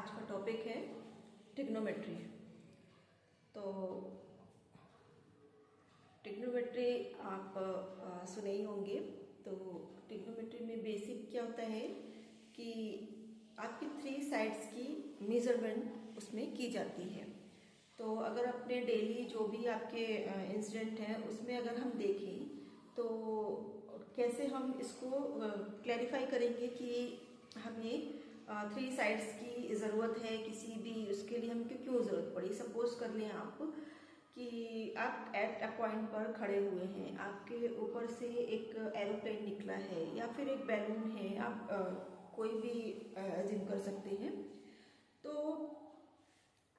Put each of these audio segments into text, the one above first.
आज का टॉपिक है ट्रिग्नोमेट्री। तो ट्रिग्नोमेट्री आप सुने ही होंगे। तो ट्रिग्नोमेट्री में बेसिक क्या होता है कि आपकी 3 साइड्स की मेजरमेंट उसमें की जाती है। तो अगर अपने डेली जो भी आपके इंसिडेंट हैं उसमें अगर हम देखें तो कैसे हम इसको क्लैरिफाई करेंगे कि हमें 3 साइड्स की ज़रूरत है किसी भी उसके लिए हमको क्यों ज़रूरत पड़ी। सपोज कर लें आप कि आप एट अ पॉइंट पर खड़े हुए हैं, आपके ऊपर से एक एरोप्लेन निकला है या फिर एक बैलून है, आप कोई भी अज्यूम कर सकते हैं। तो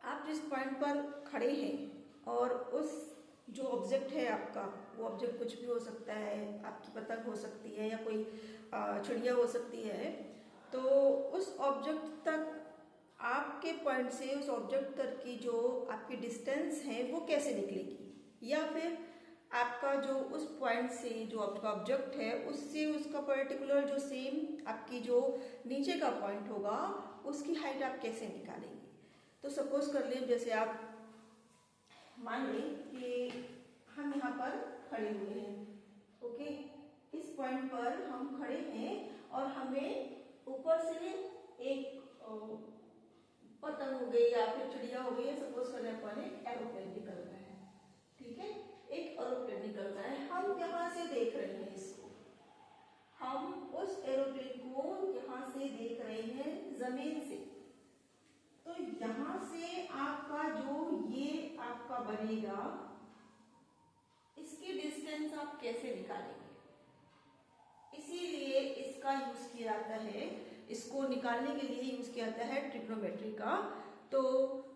आप जिस पॉइंट पर खड़े हैं और उस जो ऑब्जेक्ट है आपका, वो ऑब्जेक्ट कुछ भी हो सकता है, आपकी पतंग हो सकती है या कोई चिड़िया हो सकती है। तो उस ऑब्जेक्ट तक आपके पॉइंट से उस ऑब्जेक्ट तक की जो आपकी डिस्टेंस है वो कैसे निकलेगी, या फिर आपका जो उस पॉइंट से जो आपका ऑब्जेक्ट है उससे उसका पर्टिकुलर जो सेम आपकी जो नीचे का पॉइंट होगा उसकी हाइट आप कैसे निकालेंगे। तो सपोज कर लें, जैसे आप मान लें कि हम यहाँ पर खड़े हुए हैं, ओके। इस पॉइंट पर हम खड़े हैं और हमें ऊपर से एक पतंग हो गई या फिर चिड़िया हो गई, सपोज करने पर एक एरोप्लेन निकल रहा है, ठीक है, एक एरोप्लेन निकल रहा है। हम यहाँ से देख रहे हैं इसको, हम उस एरोप्लेन को यहाँ से देख रहे हैं जमीन से। तो यहां से आपका जो ये आपका बनेगा, इसकी डिस्टेंस आप कैसे निकालेंगे, इसीलिए इसका यूज किया जाता है, इसको निकालने के लिए यूज किया जाता है ट्रिग्नोमेट्री का। तो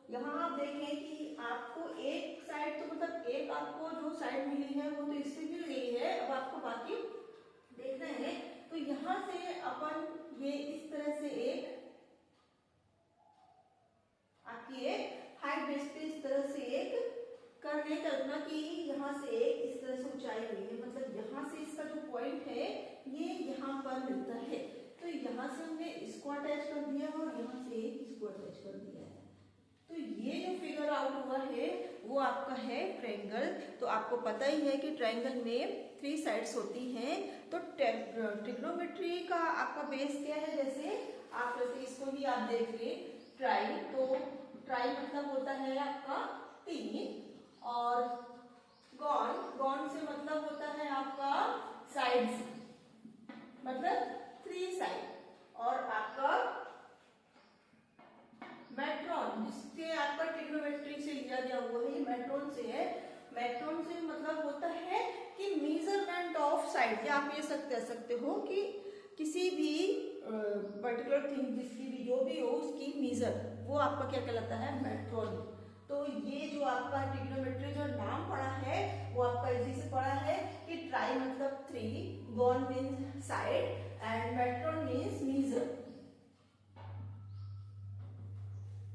यहाँ आप देखें कि आपको एक साइड, तो मतलब एक आपको जो साइड मिली है वो तो इससे मिल गई है, अब आपको बाकी देखना है। तो यहां से अपन ये इस तरह से एक आपकी एक हाइट बेस पे इस तरह से एक कर ले, कल्पना कि यहाँ से एक इस तरह से ऊंचाई हुई है, मतलब यहाँ से इसका जो पॉइंट है ये यहाँ पर मिलता है। तो यहाँ से हमने इसको अटैच कर दिया और यहाँ से इसको अटैच कर दिया है। तो ये जो फिगर आउट हुआ है वो आपका है ट्रायंगल। तो आपको पता ही है कि ट्रायंगल में 3 साइड्स होती हैं। तो ट्रिग्नोमेट्री का आपका बेस क्या है, जैसे इसको भी आप देख लें, ट्राई। तो ट्राई मतलब होता है आपका 3, और गॉन से मतलब होता है आपका साइड्स, मतलब 3 साइड। और आपका मेट्रॉन, जिससे आपका ट्रिग्नोमेट्री से लिया गया हुआ है, ये मेट्रॉन से है। मेट्रॉन से मतलब होता है कि मेजरमेंट ऑफ साइड, या आप ये कह सकते हो कि किसी भी पर्टिकुलर थिंग, जिसकी भी जो भी हो उसकी मेजर, वो आपका क्या कहलाता है, मेट्रॉन। तो ये जो आपका ट्रिग्नोमेट्री जो नाम पड़ा है वो आपका इसी से पड़ा है कि ट्राई मतलब 3, gon means side and metron means measure,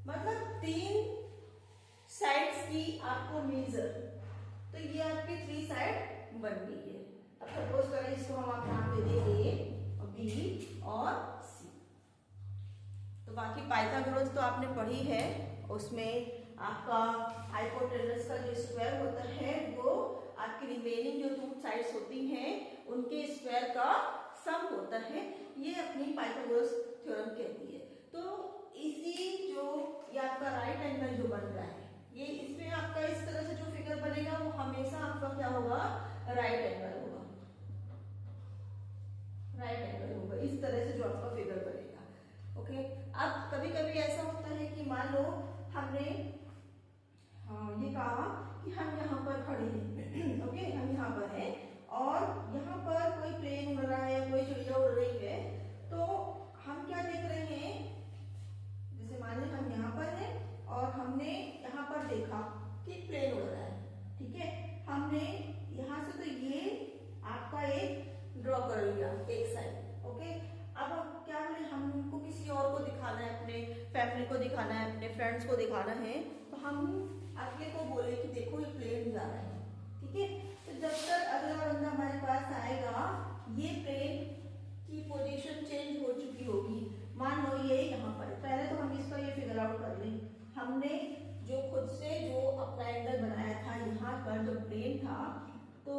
मतलब 3 साइड्स की आपको मेजर। तो ये आपकी 3 साइड बन गई है। अब सपोज करें इसको हम आप नाम दे देंगे बी और सी। तो बाकी पाइथागोरस तो आपने पढ़ी है, उसमें आपका हाइपोटेनस का जो स्क्वायर होता है वो आपकी रिमेनिंग जो 2 साइड्स होती हैं उनके स्क्वायर का सम होता है, ये अपनी पाइथागोरस थ्योरम कहती है। तो इसी जो ये आपका राइट एंगल जो बन रहा है, ये इसमें आपका इस तरह से जो फिगर बनेगा वो हमेशा आपका क्या होगा, राइट एंगल होगा, राइट एंगल होगा, इस तरह से जो आपका फिगर बनेगा, ओके। अब कभी कभी ऐसा होता है कि मान लो हमने ये कहा कि हम यहाँ पर खड़े हैं, ओके, हम यहाँ पर हैं और यहाँ पर कोई प्लेन उड़ रहा है, कोई चिड़िया उड़ रही है। तो हम क्या देख रहे हैं, जैसे मान लें हम यहाँ पर हैं और हमने यहाँ पर देखा कि प्लेन उड़ रहा है, ठीक है। हमने यहाँ से तो ये आपका एक ड्रॉ कर लिया एक साइड, ओके। अब हम क्या बोले, हमको किसी और को दिखाना है, अपने फैमिली को दिखाना है, अपने फ्रेंड्स को दिखाना है, तो हम अगले को बोले कि देखो ये प्लेन जा रहा है, ठीक है। तो जब तक अगला बंदा हमारे पास आएगा, ये प्लेन की पोजीशन चेंज हो चुकी होगी। मान लो ये यहाँ पर, पहले तो हम इसका ये फिगर हमने जो खुद से जो अपना एंगल बनाया था यहाँ पर जो प्लेन था, तो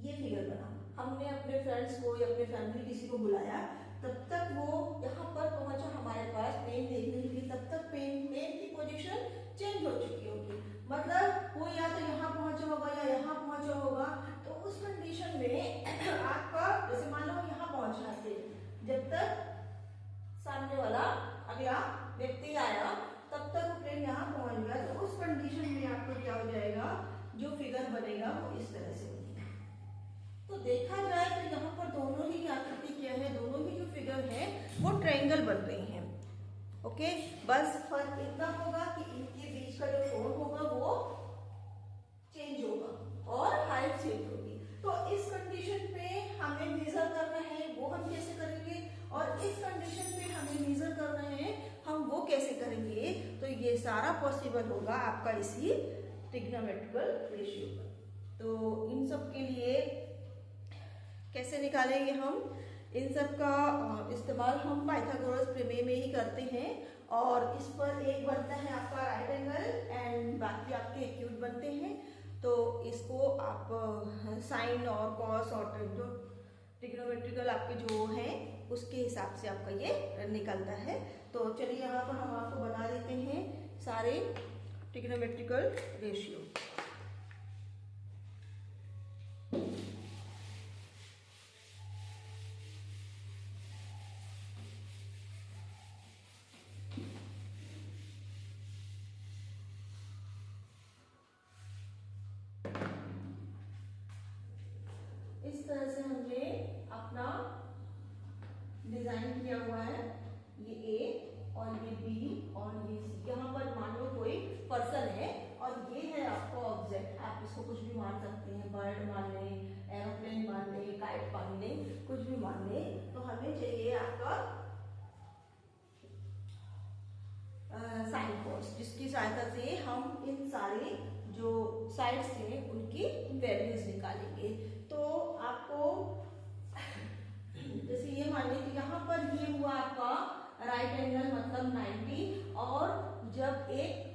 ये फिगर बना। हमने अपने फ्रेंड्स को या अपने फैमिली किसी को बुलाया, तब तक वो यहाँ पर पहुंचा हमारे पास प्लेन देखने के लिए, तब तक प्लेन की पोजीशन चेंज हो चुकी होगी। मतलब वो या तो यहाँ पहुंचा होगा या यहाँ पहुंचा होगा। तो उस कंडीशन में आपका जैसे मान लो यहाँ पहुंचा थे, जब तक सामने वाला अगला व्यक्ति आया तब तक वो प्लेन यहाँ पहुंच गया, तो उस कंडीशन में आपको क्या हो जाएगा, जो फिगर बनेगा वो इस तरह से बनेगा। तो देखा जाए तो यहाँ पर दोनों ही आकृति क्या है, दोनों ही जो फिगर है वो ट्रायंगल बन रही हैं। ओके, बस फर्क इतना होगा कि इनके बीच का जो कोण होगा वो चेंज होगा और हाइट चेंज होगी। तो इस कंडीशन पे हमें मेजर करना है, वो हम कैसे करेंगे, और इस कंडीशन पे हमें मेजर करना है, हम वो कैसे करेंगे। तो ये सारा पॉसिबल होगा आपका इसी ट्रिग्नोमेट्रिकल रेशियो पर। तो इन सब के लिए कैसे निकालेंगे हम, इन सब का इस्तेमाल हम पाइथागोरस प्रमेय में ही करते हैं। और इस पर एक बनता है आपका राइट एंगल एंड बाकी आपके एक्यूट बनते हैं। तो इसको आप साइन और कॉस और जो ट्रिग्नोमेट्रिकल आपके जो हैं उसके हिसाब से आपका ये निकलता है। तो चलिए यहाँ पर हम आपको बना देते हैं सारे ट्रिग्नोमेट्रिकल रेशियो। इस तरह से हमने अपना डिजाइन किया हुआ है, ये ए और ये बी और ये सी। यहाँ पर मान लो कोई पर्सन है और ये है आपका ऑब्जेक्ट, आप इसको कुछ भी मान सकते हैं, बर्ड मान लें, एरोप्लेन मान लें, काइट मान लें, कुछ भी मान लें। तो हमें चाहिए आपका साइन कॉस, जिसकी सहायता से हम इन सारे जो साइड्स हैं उनकी वैल्यूज निकालेंगे। तो आपको जैसे ये मान लीजिए कि यहाँ पर ये हुआ आपका राइट एंगल मतलब 90, और जब एक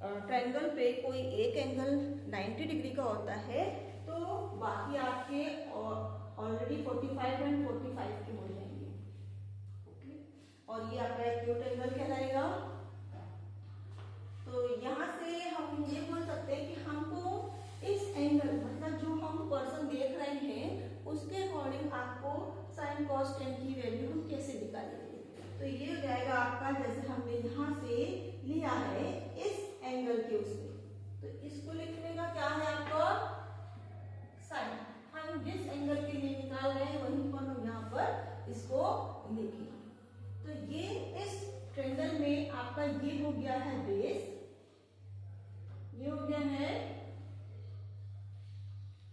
ट्रायंगल पे कोई एक एंगल 90 डिग्री का होता है तो बाकी आपके ऑलरेडी 45 एंड 45 के हो जाएंगे। ओके, और ये आपका एक्यूट एंगल कहलाएगा। तो यहाँ से हम ये बोल सकते हैं कि हमको इस एंगल मतलब जो हम पर्सन देख रहे हैं उसके अकॉर्डिंग आपको साइन कॉस टेन की वैल्यू हम कैसे निकालेंगे। तो ये हो जाएगा आपका, जैसे हमने यहाँ से लिया है इस एंगल के उसमें, तो इसको लिखने का क्या है आपका साइन। हम जिस एंगल के लिए निकाल रहे हैं वहीं पर हम यहाँ पर इसको लिखेंगे। तो ये इस ट्रायंगल में आपका ये हो गया है बेस, ये हो गया है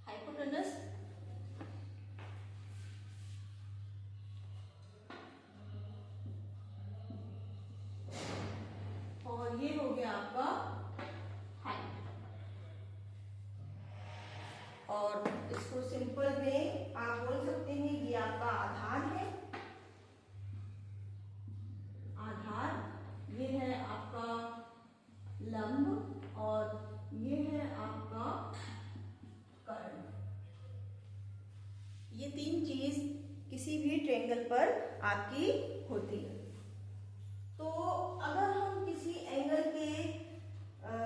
हाइपोटेनस, और ये हो गया आपका हाइट। और इसको सिंपल में आप बोल सकते हैं ये आपका आधार है, आधार ये है आपका लंब और ये है आपका कर्ण। ये तीन चीज किसी भी ट्रायंगल पर आपकी होती है। तो अगर हम किसी एंगल के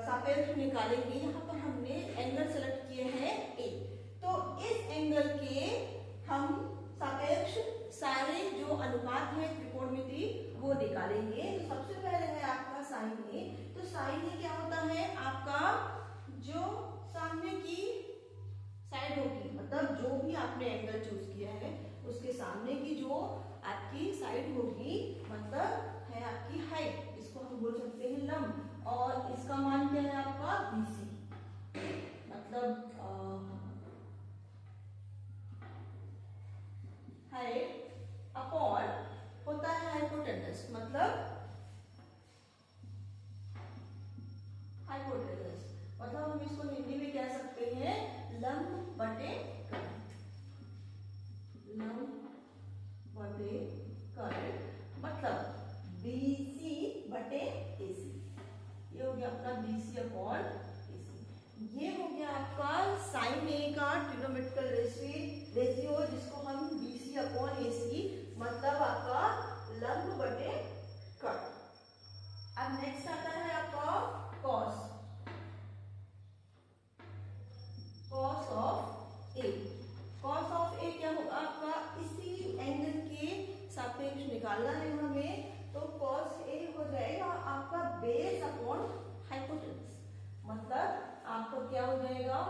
सापेक्ष निकालेंगे, यहाँ पर हमने एंगल सेलेक्ट किए हैं ए, तो इस एंगल के हम सापेक्ष सारे जो अनुपात है त्रिकोणमिति वो निकालेंगे। तो सबसे पहले है आपका साइन ए। तो साइन ए क्या होता है, आपका जो सामने की साइड होगी, मतलब जो भी आपने एंगल चूज किया है उसके सामने की जो आपकी साइड होगी मतलब है आपकी हाइट, इसको हम बोल सकते हैं लंब, और इसका मान क्या है आपका BC, मतलब हाइट अपॉन होता है हाइपोटेनस, मतलब हाइपोटेनस मतलब हम इसको हिंदी में कह सकते हैं लंब बटे कर्ण, लंब बटे कर्ण मतलब BC बटे AC। गया अपना BC अपॉन AC। ये हो गया आपका साइन ए का ट्रिग्नोमेट्रिकल रेशियो जिसको हम BC अपॉन AC मतलब आपका लंब बटे कट। अब नेक्स्ट आता है आपका cos of A. Cos of A क्या होगा आपका, इसी एंगल के सापेक्ष निकालना है हमें, तो कॉस ए हो जाएगा आपका बेस अपॉन हाइपोटेनस। मतलब आपका क्या हो जाएगा,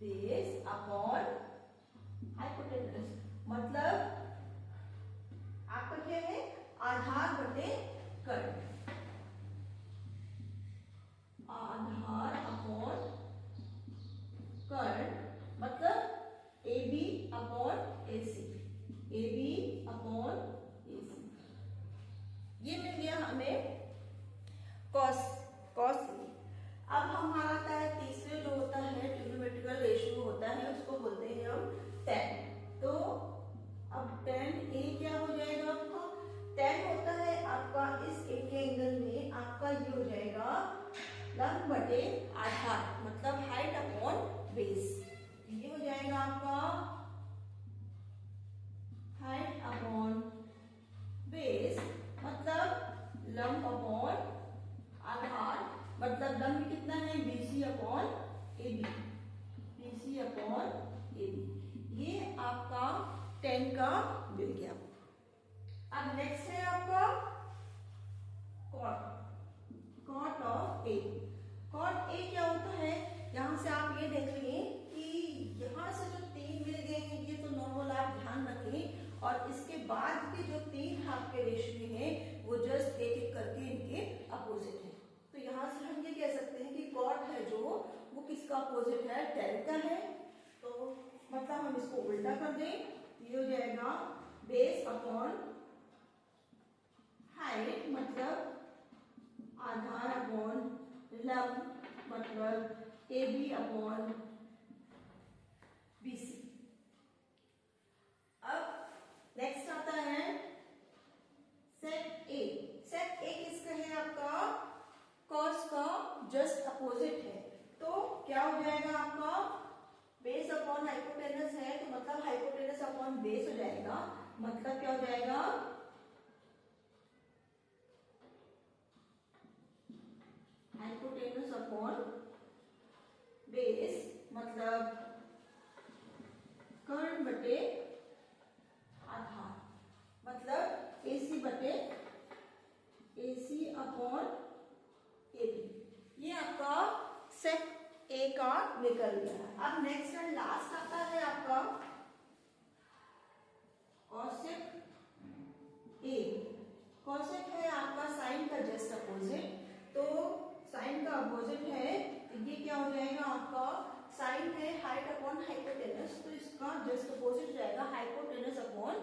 बेस अपॉन हाइपोटेनस। मतलब आपका क्या है, आधार बटे कर्ण, आधार अपॉन कर्ण मतलब AB upon AC, AB upon AC। ये मिल गया हमें कॉस ए। अब हमारा आता है तीसरे जो होता है ट्रिग्नोमेट्रिकल रेशियो होता है, उसको बोलते हैं हम tan। तो अब tan A क्या हो जाएगा आपका, tan होता है आपका इस एक एंगल में आपका ये हो जाएगा लंब बटे आधार मतलब हाइट अपॉन बेस। ये हो जाएगा आपका हाइट अपॉन बेस मतलब लंब अपॉन आधार मतलब लंब कितना है BC upon AB, BC upon AB। ये आपका tan का मिल गया। अब नेक्स्ट है आपका cot of A. Cot A क्या होता है, यहां से आप ये देखेंगे कि यहां से जो 3 मिल गए हैं ये तो नॉर्मल आप ध्यान रखें, और इसके बाद के जो 3 आपके रेशियो हैं वो जस्ट एक एक करके इनके अपोजिट है। तो यहाँ से हम ये कह सकते हैं कि कॉट है जो वो किसका अपोजिट है, tan का है। तो मतलब हम इसको उल्टा कर दें, ये हो जाएगा बेस अपॉन हाइट मतलब आधार अपॉन लंब मतलब AB अपॉन BC। अब नेक्स्ट आता है सेक ए। सेक ए किसका है आपका, कॉस का जस्ट अपोजिट है। तो क्या हो जाएगा आपका बेस अपॉन हाइपोटेनस है, तो मतलब हाइपोटेनस अपॉन बेस हो जाएगा। मतलब क्या हो जाएगा, हाइपोटेनस अपॉन बेस मतलब कर्ण बटे आधार मतलब AC बटे AC अपॉन AB। ये आपका सेक ए का निकल गया। अब नेक्स्ट एंड लास्ट आता है आपका कॉसेक ए। कॉसेक है आपका साइन का जस्ट अपोजिट। तो साइन का अपोजिट है, ये क्या हो जाएगा आपका, साइन है हाइट अपॉन हाइपोटेनस, तो इसका जस्ट अपोजिट जाएगा हाइपोटेनस अपॉन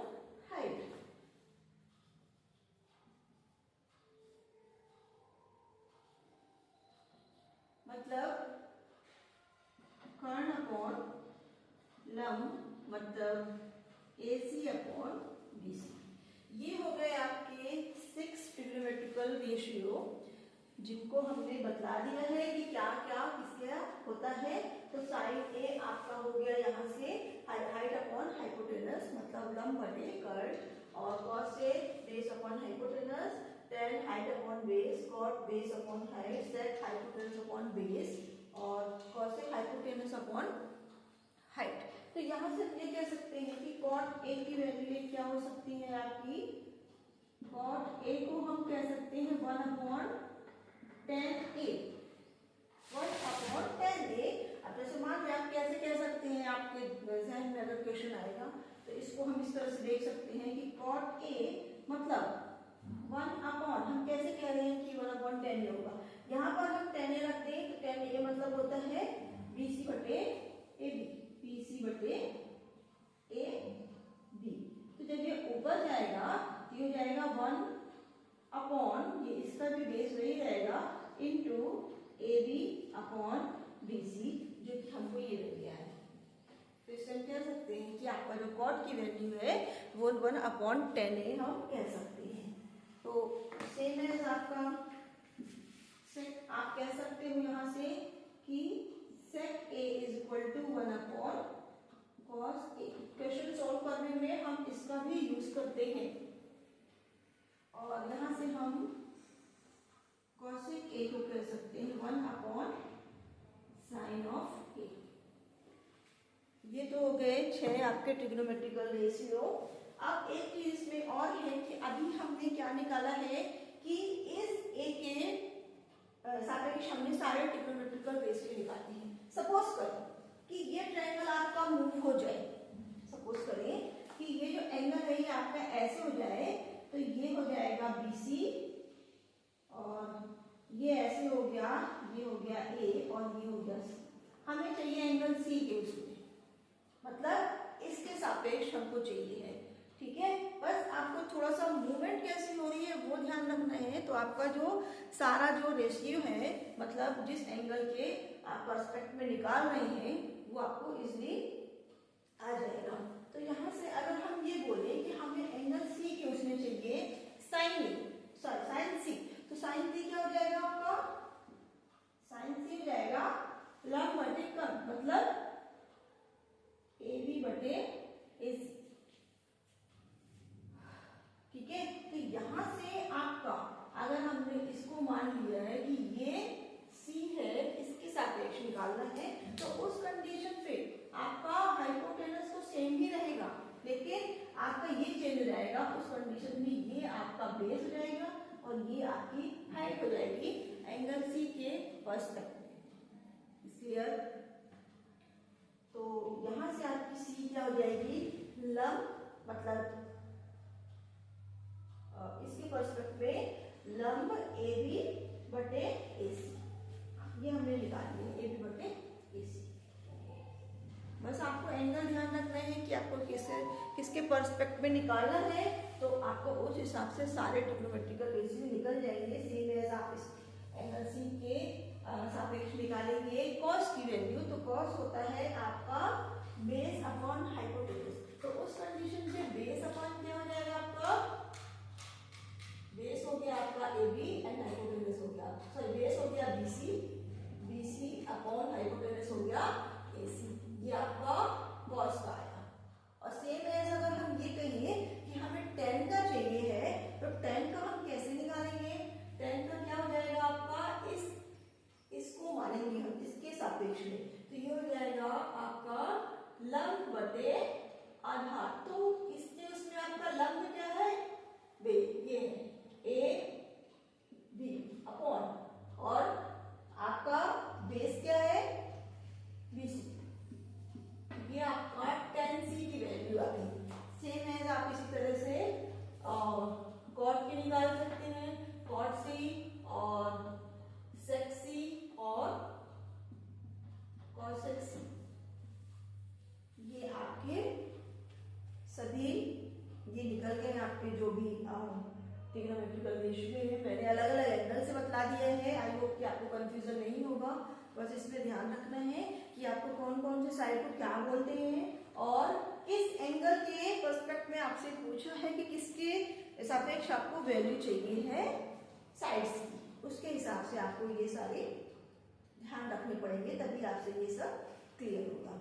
हाइट। मतलब कर्ण अपॉन लंब मतलब AC अपॉन BC। ये हो गए आपके 6 ट्रिग्नोमेट्रिकल रेशियो जिनको हमने बतला दिया है कि क्या क्या किसका होता है। तो साइन ए आपका हो गया यहाँ से हाइट अपॉन हाइपोटेनस मतलब लंब बटे कर्ण, और cos A base upon hypotenuse, tan height upon base, cot base upon height, sec hypotenuse upon base, और कॉसेक हाइपोटेनस अपॉन हाइट। तो यहाँ से हम ये कह सकते हैं कि कॉट ए की वैल्यू क्या हो सकती है आपकी, कॉट ए को हम कह सकते हैं 1 upon tan A, 1 upon tan A। अब जैसे मान लिया आप कैसे कह सकते हैं, आपके जहन में अगर क्वेश्चन आएगा तो इसको हम इस तरह से देख सकते हैं कि cot A मतलब 1 अपॉन, हम कैसे कह रहे हैं कि 1 अपॉन tan A होगा, यहाँ पर हम tan A रख दें तो tan A मतलब होता है BC बटे AB, BC बटे AB। तो जब ये ऊपर जाएगा तो ये हो जाएगा 1 अपॉन, ये इसका भी बेस वही रहेगा, इनटू AB अपॉन BC, जो कि हमको ये मिल गया है। तो इससे हम कह सकते हैं कि आपका जो कॉट की वैल्यू है वो 1 अपॉन tan A हम कह सकते हैं। तो सेम है आपका सेक आप कह सकते हो यहाँ से कि sec A is equal to 1 upon cos A. Question solve करने में हम इसका भी यूज करते हैं और यहाँ से हम कॉसेक ए को कह सकते हैं 1 अपॉन साइन ऑफ ए। ये तो हो गए 6 आपके ट्रिग्नोमेट्रिकल रेशियो। अब एक चीज इसमें और है कि अभी हमने क्या निकाला है कि इस ए के सापेक्ष हमने सारे ट्रिग्नोमेट्रिकल रेशियो निकाले हैं। सपोज करें कि ये ट्रायंगल आपका मूव हो जाए, सपोज करें कि ये जो एंगल है ये आपका ऐसे हो जाए तो ये हो जाएगा BC और ये ऐसे हो गया, ये हो गया A और ये हो गया C। हमें चाहिए एंगल C के उसमें, मतलब इसके सापेक्ष हमको चाहिए है, ठीक है। बस आपको थोड़ा सा मूवमेंट कैसे हो रही है वो ध्यान रखना है। तो आपका जो सारा जो रेशियो है, मतलब जिस एंगल के आप पर्सपेक्ट में निकाल रहे हैं वो आपको इजीली आ जाएगा। तो यहाँ से अगर हम ये बोले कि हमें एंगल C के उसमें चाहिए साइन C, तो साइन C क्या हो जाएगा आपका? साइन C हो जाएगा लंब बटे कर्ण, मतलब AB बटे AC, ठीक है। तो यहां से आपका अगर हमने इसको मान लिया है कि ये C है, इसके सापेक्ष निकालना है, तो उस कंडीशन पे आपका हाइपोटेनस तो सेम ही रहेगा, लेकिन आपका ये चेंज हो जाएगा। उस कंडीशन में ये आपका बेस हो जाएगा और ये आपकी हाइट हो जाएगी एंगल C के पर्सपेक्ट में। क्लियर? तो यहां से आपकी C क्या हो जाएगी? लंब, मतलब इसके पर्सपेक्ट में लंब AB बटे AC, ये हमने निकाल लिया AB बटे AC। बस आपको एंगल ध्यान रखना है कि आपको किसके पर्सपेक्ट में निकालना है, तो आपको उस हिसाब से सारे ट्रिग्नोमेट्रिकल रेशियो निकल जाएंगे। सेम एज आप इस एंगल C के सापेक्ष निकालेंगे कॉस की वैल्यू, तो कॉस होता है आपका बेस अपॉन हाइपोटेनस। तो उस कंडीशन से बेस अपॉन क्या हो जाएगा आपका? बेस हो गया आपका AB एंड हाइपोटेनस हो गया, सॉरी बेस हो गया BC अपॉन हाइपोटेनस हो गया AC। ये आपका कॉस का आया। और सेम एज अगर हम ये कहिए कि हमें tan का चाहिए है, तो tan का हम कैसे निकालेंगे? tan का क्या हो जाएगा आपका? इसको मानेंगे हम इसके सापेक्ष में, तो ये हो जाएगा आपका लंब बटे आधार। तो इसके उसमें आपका लंब क्या है? ये है AB अपॉन, और आपका बेस क्या है? BC। ये आपका tan C की वैल्यू आ गई। सेम एज आप इसी तरह से कॉट के निकाल सकते हैं, कॉट C और sec C और cosec C। ये आपके सभी ये निकल गए आपके जो भी ट्रिग्नोमेट्रिकल रेशियो है। मैंने अलग अलग एंगल से बतला दिया है। आई होप कि आपको कंफ्यूजन नहीं होगा। बस इसमें ध्यान रखना है कि आपको कौन कौन से साइड को क्या बोलते हैं और किस एंगल के पर्सपेक्ट में आपसे पूछा है कि किसके सापेक्ष आपको वैल्यू चाहिए है साइड्स की, उसके हिसाब से आपको ये सारे ध्यान रखने पड़ेंगे, तभी आपसे ये सब क्लियर होगा।